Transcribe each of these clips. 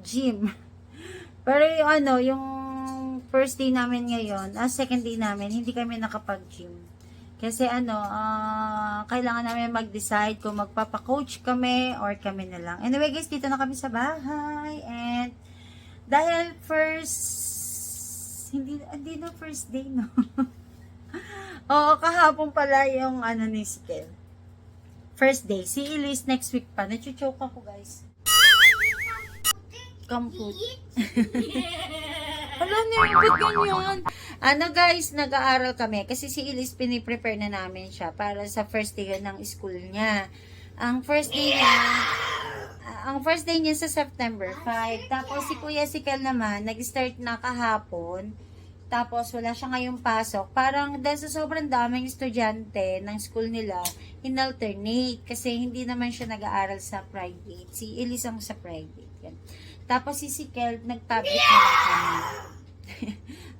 gym. Pero yung yung first day namin ngayon, second day namin, hindi kami nakapag-gym. Kasi kailangan namin mag-decide kung magpapa-coach kami or kami na lang. Anyway guys, dito na kami sa bahay. And dahil hindi na first day, no? Oo, kahapon pala yung ni Sikel. First day. Si Elise next week pa. Nachuchoke ako guys. Kamput. Alam niyo, ba't ganyan? Guys, nag-aaral kami. Kasi si Elise, piniprepare na namin siya para sa first day ng school niya. Ang first day niya sa September 5. Tapos si Kuya Sikel naman, nag-start na kahapon. Tapos wala siya ngayong pasok. Parang dahil sa sobrang daming estudyante ng school nila, in-alternate. Kasi hindi naman siya nag-aaral sa private. Si Elise ang sa private. Yan. Tapos si Sikel, nag-public na lang kami.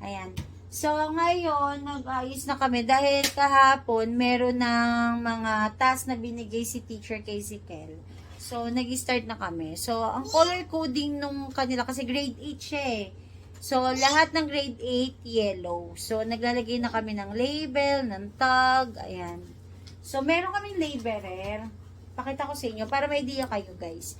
Ayan. So, ngayon, nag-ayos na kami. Dahil kahapon, meron ng mga task na binigay si teacher kay Sikel. So, nag-start na kami. So, ang color coding nung kanila, kasi grade 8 siya eh. So, lahat ng grade 8, yellow. So, naglalagay na kami ng label, ng tag, ayan. So, meron kaming labeler. Pakita ko sa inyo, para may idea kayo, guys.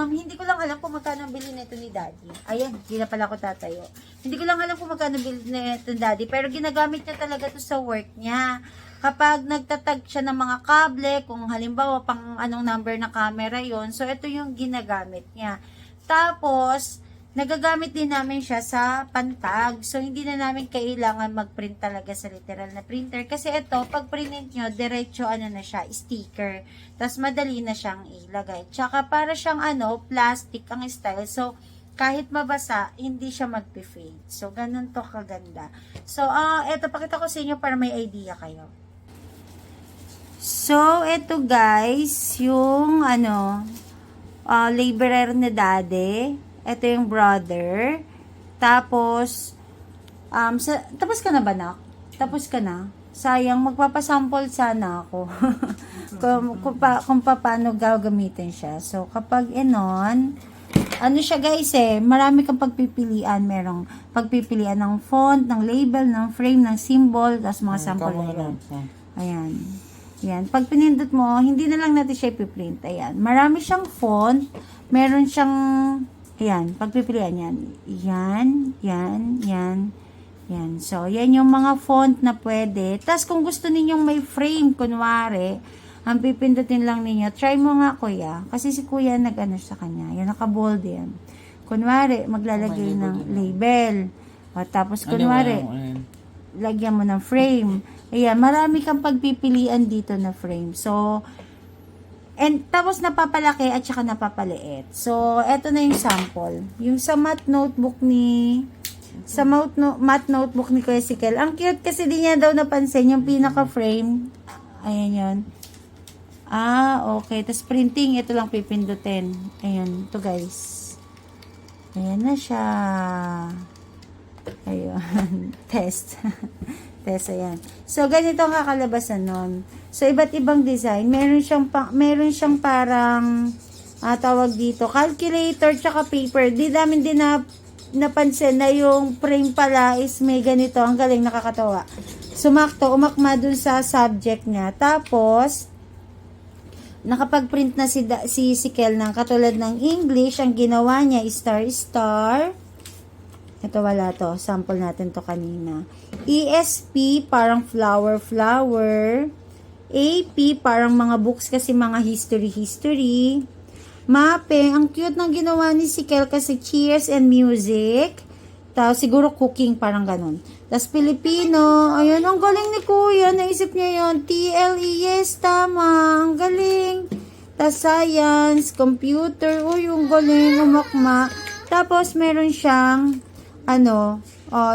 Hindi ko lang alam kung magkano bili nito ni Daddy. Ayan, hindi na pala ako tatayo. Hindi ko lang alam kung magkano bili nito ni Daddy, pero ginagamit niya talaga to sa work niya. Kapag nagtatag siya ng mga kable, kung halimbawa pang anong number na camera yon, so ito yung ginagamit niya. Tapos, nagagamit din namin siya sa pantag. So, hindi na namin kailangan mag-print talaga sa literal na printer. Kasi ito, pag print nyo, diretso na siya, sticker. Tapos, madali na siyang ilagay. Tsaka, para siyang plastic ang style. So, kahit mabasa, hindi siya mag-fade. So, ganun to kaganda. So, ito, pakita ko sa inyo para may idea kayo. So, ito guys, yung laborer ni Daddy. Ito yung brother. Tapos, tapos ka na ba, nak? Tapos ka na? Sayang, magpapasample sana ako. kung paano gagamitin siya. So, kapag siya guys marami kang pagpipilian. Merong pagpipilian ng font, ng label, ng frame, ng symbol, tapos mga sample na yan. Ayan. Yan. Pag pinindot mo, hindi na lang natin siya ipiprint. Ayan. Marami siyang font. Meron siyang ayan, pagpipilian yan. Yan. So, yan yung mga font na pwede. Tapos, kung gusto ninyong may frame, kunwari, ang pipindutin lang ninyo, try mo nga, kuya. Kasi si kuya sa kanya. Yan, naka-bold yan. Kunwari, maglalagay ng label. O, tapos, kunwari, lagyan mo ng frame. Ayan, marami kang pagpipilian dito na frame. So, and tapos napapalaki at saka napapaliit. So, eto na yung sample. Yung sa math notebook ni Kuya Sikel. Ang cute kasi di niya daw napansin yung pinaka-frame. Ayan yun. Okay. Tapos printing, ito lang pipindutin. Ayan, ito guys. Ayan na siya. Ayun. Test. Test, ayan. So, ganito ang kakalabasan nun. So, iba't ibang design. Meron siyang parang, tawag dito, calculator, tsaka paper. Di namin din napansin na yung frame pala is may ganito. Ang galing, nakakatawa. Sumakto, umakma dun sa subject niya. Tapos, nakapag-print na si Sikel ng katulad ng English. Ang ginawa niya is star. Ito wala to. Sample natin to kanina. ESP, parang flower. AP, parang mga books kasi mga history. Mapping, ang cute ng ginawa ni Sikel kasi cheers and music. Tapos siguro cooking, parang ganun. Tapos Filipino, ayun, ang galing ni Kuya. Naisip niya yun. TLE, yes, tama. Ang galing. Tapos science, computer, yung galing, umakma. Tapos meron siyang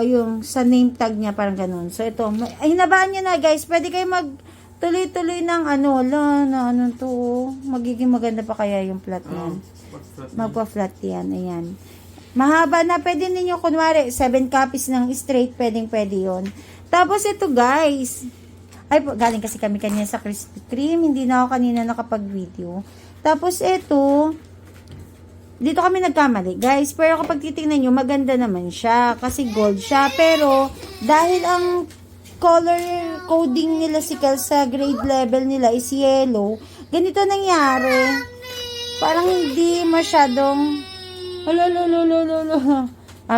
yung sa name tag niya, parang ganun. So, ito, hinabaan niya na, guys. Pwede kayo tuloy-tuloy ng magiging maganda pa kaya yung flat yan. Magpa-flat yan, ayan. Mahaba na, pwede ninyo, kunwari, 7 copies ng straight, pwede yun. Tapos, ito, guys. Galing kasi kami kanina sa Krispy Kreme. Hindi na ako kanina nakapag-video. Tapos, ito, dito kami nagkamali, guys. Pero kapag titingnan nyo, maganda naman siya. Kasi gold siya. Pero, dahil ang color coding nila si Kel sa grade level nila is yellow, ganito nangyari. Parang hindi masyadong,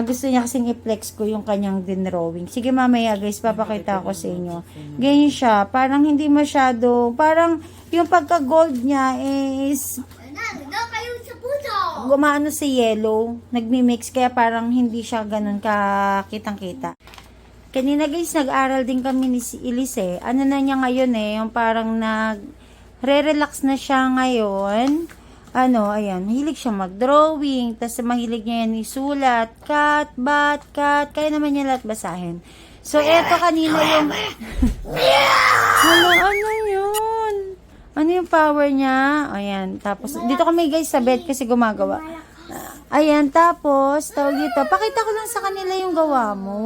gusto niya kasing i-flex ko yung kanyang dinrawing. Sige, mamaya, guys, papakita ko sa inyo. Ganyan siya. Parang hindi masyado, parang yung pagka-gold niya is gumaano sa yellow, nagmi-mix, kaya parang hindi siya ganun kakitang-kita. Kanina, guys, nag-aral din kami ni si Elise. Ano na niya ngayon yung parang re-relax na siya ngayon. Ayan, mahilig siya mag-drawing, tas mahilig niya yan isulat, cut, kaya naman niya lahat basahin. So, eto kanina yung, ano yun? Ano yung power niya? Ayan, tapos, dito kami guys sa bed kasi gumagawa. Ayan, tapos, tawag dito, pakita ko lang sa kanila yung gawa mo.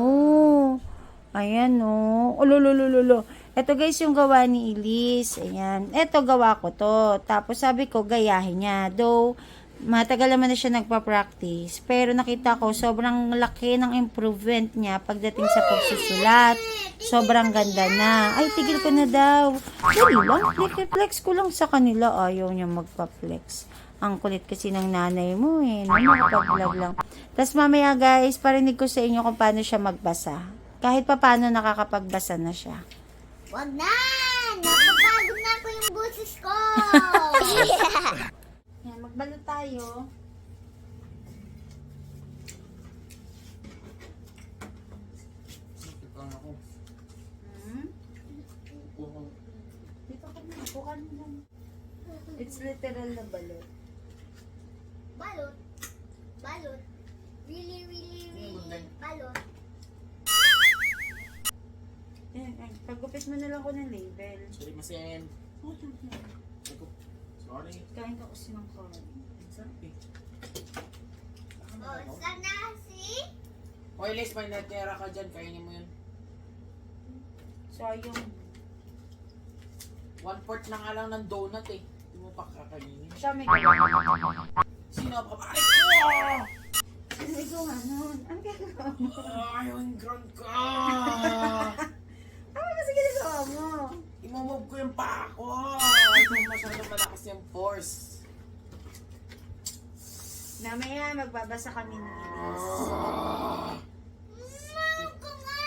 Ayan, no. Ulululululo. Ito guys, yung gawa ni Elise. Ayan. Ito, gawa ko to. Tapos, sabi ko, gayahin niya. Though, matagal naman na siya nagpa-practice. Pero nakita ko, sobrang laki ng improvement niya pagdating sa pagsusulat. Sobrang ganda na. Ay, tigil ko na daw. Dali lang. Flex ko lang sa kanila. Ayaw niya magpa-flex. Ang kulit kasi ng nanay mo nakapag-vlog lang. Tapos mamaya guys, parinig ko sa inyo kung paano siya magbasa. Kahit pa paano nakakapagbasa na siya. Wag na! Napapagod na ko yung boses ko! Yan, magbalot tayo. Dito ka na, bukan mo lang. It's literal na balot. Balot. Balot. Really, balot. Yan, pagupit mo na lang ko ng label. Sorry, masen. Sorry. Kain ka kasi ng corn. Sorry. Oh, sana si... Hoy, Les, may natira ka dyan. Kainin mo yun. So, yung 1/4 na nga lang ng donut eh. Hindi mo pa kakainin. siya may gawa. Sino pa? Ay, ko! May gawa nun. Ang gagawa mo? Ay, yung ground ka! Ano kasi ginagawa mo? Imamove ko yung paa ko! Ay, masyadong malakas yung force. Namaya, magbabasa kami ng Ilis. Ko nga!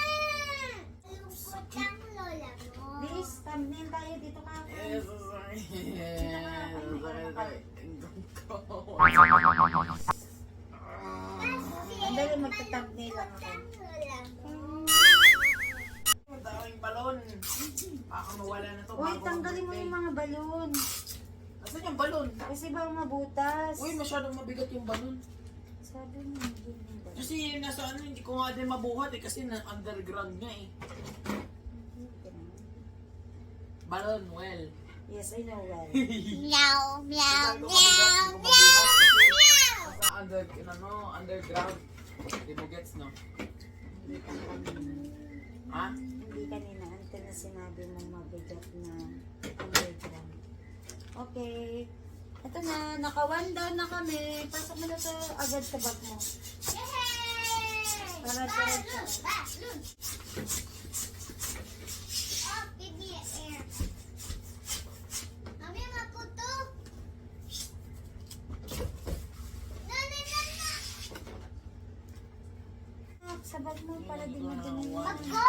Lungkot ang lola mo. Liz, thumbnail tayo dito ka. Eh, sorry. Andali, magta-thumbnail lang ako. Ang lola mo. Ang daming balon. Baka mawala na to. Uy, bago tanggalin mo mag-birthday. yung mga balon. Asan yung balon? Kasi bang mabutas. Uy, masyadong mabigat yung balon. Sabi mo, hindi yung balon. Kasi nasa ano, hindi ko nga din mabuhat eh. Kasi na underground nga eh. Balon, well. Yes, I know well. Meow, meow, Sabi ko meow, mabigat, hindi ko mabuhat kasi meow. nasa underground. Hindi mo gets, no? Hindi ka kanina. Ha? Hindi kanina. Until na sinabi mong mabigat na underground. Okay. Ito na. Naka-one down na kami. Pasok mo na to agad sa bag mo. Yay! Para Balloon, diretso. balloon. Oh, give me air. Mami, maputo. Na. Sa bag mo para di mo din Bag ko?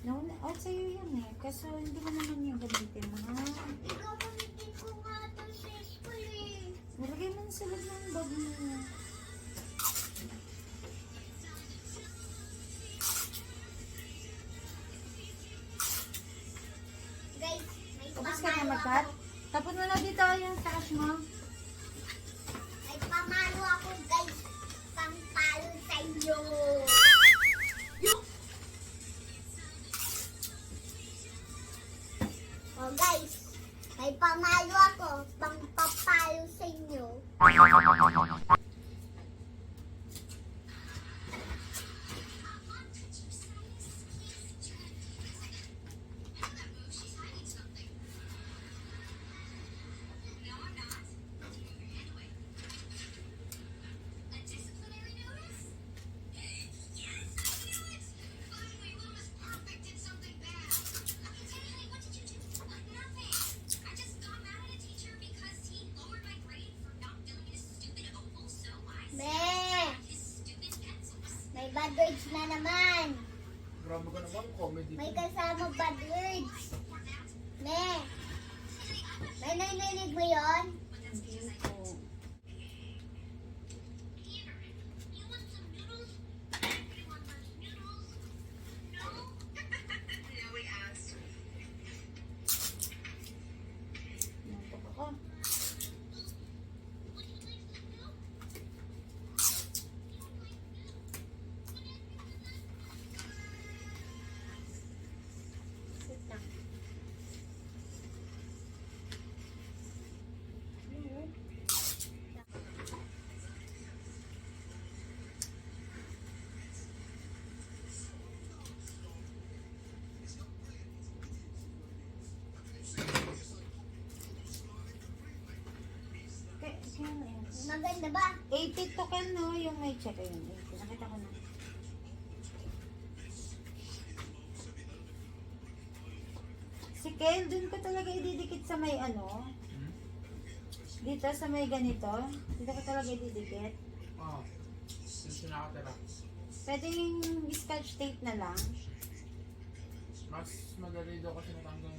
No, sa'yo yan eh. Kaso hindi mo naman yung gamitin mo, ha? Ikaw pamitin ko nga ito sa school eh. Nilagay mo na sa loob ng bag mo. Guys, may Tapos ka na pamalo mag-cut? ako. Tapos mo na dito yung taas mo. May pamalo ako, guys. Pangpalo sa inyo. Oh, guys. May pamalo ako. Pangpapalo sa inyo. Sabi ko naman, comedy. May kasama bad words. May narinig mo yun? Hindi po. Nantok ako. Wait lang. Kaya na yun. Maganda ba? 80 to Kel, no? Yung may check. Ayun, 80. Nakita ko na. Si Kel, dun ko talaga ididikit sa may ano. Hmm? Dito sa may ganito. Dito ko talaga ididikit. Oo. Yung sinakatira. Pwede yung scotch tape na lang. Mas madali daw kasi natanggal.